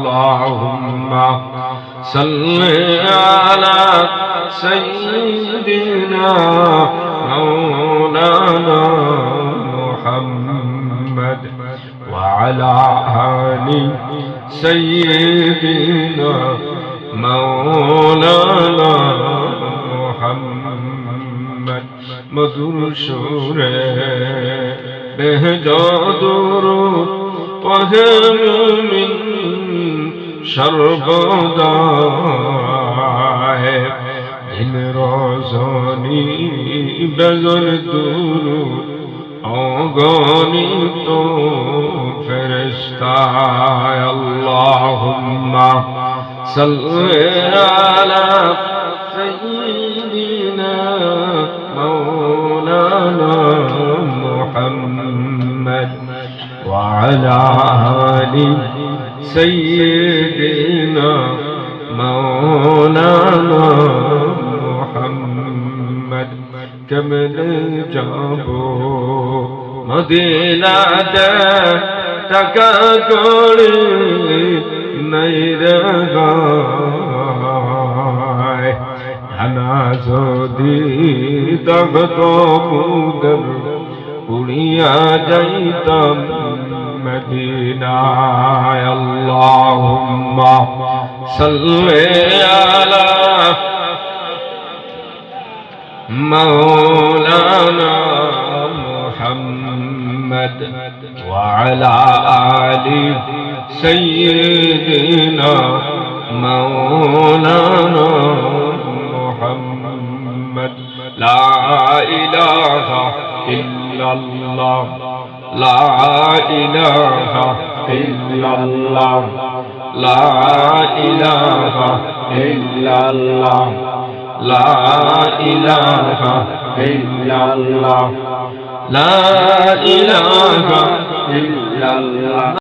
اللهم صل على سيدنا مولانا محمد وعلى آل سيدنا مولانا محمد মধুর সুরে বেহজাদুরুদ পড়ে মুমিন সর্বদা দিন রজনী বেজর দুরুদ অগণিত ফেরেশতা আল্লাহুম্মা সাল্লি আলা সাইয়্যিদিনা মাওলানা মুহাম্মদ ওয়া আলা আলি সাইয়্যিদিনা মাওলানা মুহাম্মদ কেমনে যাব মদিনাতে টাকা কড়ি নাই রে গায় জানা যদি তগত মুদর উড়িয়া যাইতাম মদিনায় আল্লাহুম্মা সাল্লি আলা مولانا محمد وعلى آل سيدنا مولانا محمد لا إله إلا الله لا إله إلا الله لا إله إلا الله لا إله إلا الله لا إله إلا الله